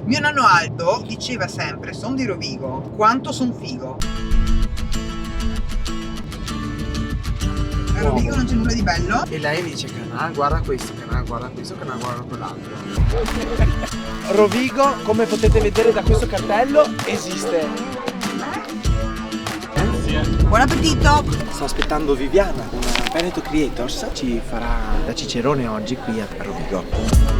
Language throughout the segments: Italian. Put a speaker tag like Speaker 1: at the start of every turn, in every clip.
Speaker 1: Mio nonno Aldo diceva sempre, son di Rovigo, quanto son figo. A Rovigo non c'è nulla di bello.
Speaker 2: E lei dice Canà, guarda questo, Canà, guarda questo, Canà, guarda quell'altro. Rovigo, come potete vedere da questo cartello, esiste.
Speaker 1: Buon appetito!
Speaker 2: Sto aspettando Viviana, una Veneto Creators, ci farà da cicerone oggi qui a Rovigo.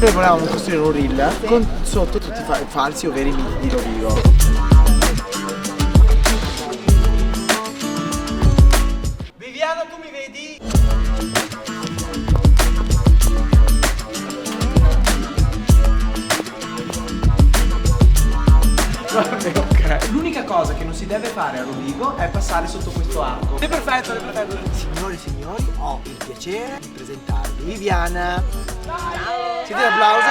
Speaker 2: Noi volevamo costruire un reel con sotto tutti i falsi o veri miti di Rovigo. Viviana, tu mi vedi? Vabbè, ok. L'unica cosa che non si deve fare a Rovigo è passare sotto questo arco. È perfetto, è perfetto. Signore e signori, ho il piacere di presentarvi Viviana. Ciao! Senti l'applauso,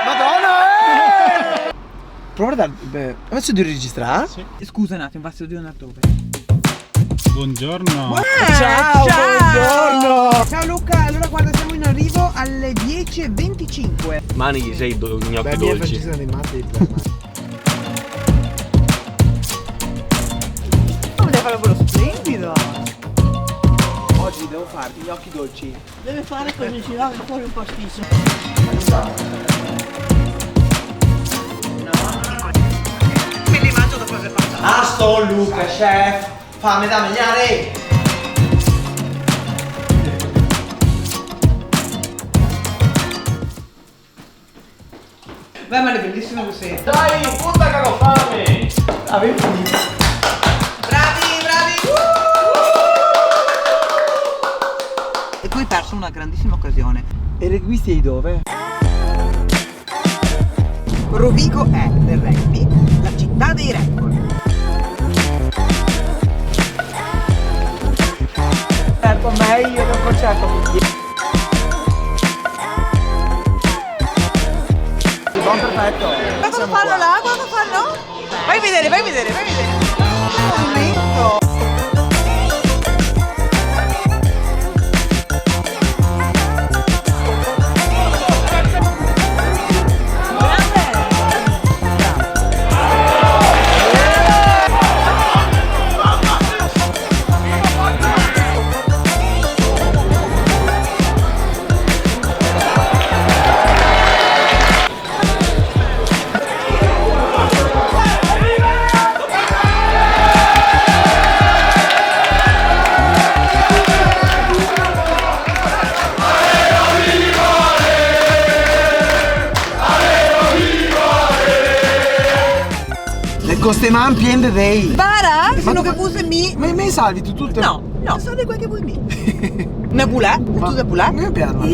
Speaker 2: Madonna! Prova a dare. Adesso devo registrare?
Speaker 3: Sì.
Speaker 1: Scusa un attimo, basta di andare dove?
Speaker 3: Buongiorno.
Speaker 2: Ciao, buongiorno!
Speaker 1: Ciao Luca, allora guarda, siamo in arrivo alle 10:25.
Speaker 4: Mani sei gnocchi
Speaker 2: Beh,
Speaker 4: dolci.
Speaker 2: sono animati.
Speaker 1: Devi fare quello splendido.
Speaker 2: Oggi devo farti gnocchi dolci.
Speaker 5: Deve fare così, si va fuori un pasticcio.
Speaker 1: Me li mangio dopo aver fatto.
Speaker 2: Ah, sto Luca, chef! Fame da mangiare!
Speaker 1: Beh, ma è bellissima così.
Speaker 4: Dai, puta che ho fame!
Speaker 2: Avevo finito.
Speaker 1: Bravi, bravi! E tu hai perso una grandissima occasione.
Speaker 2: E requisti di dove?
Speaker 1: Rovigo è, nel rugby, la città dei record.
Speaker 2: Certo, meglio in un concerto. Buon perfetto.
Speaker 1: Ma cosa fanno là? Cosa fanno? Vai a vedere, vai a vedere, vai a vedere. Momento.
Speaker 2: Costeman piende dei.
Speaker 1: Bara? Sono
Speaker 2: tu-
Speaker 1: che vuoi mi?
Speaker 2: Ma me salvi tu tutte?
Speaker 1: No, no, sono di quel che vuoi mi. Una bulà? Tu da bulà?
Speaker 2: Mi piace una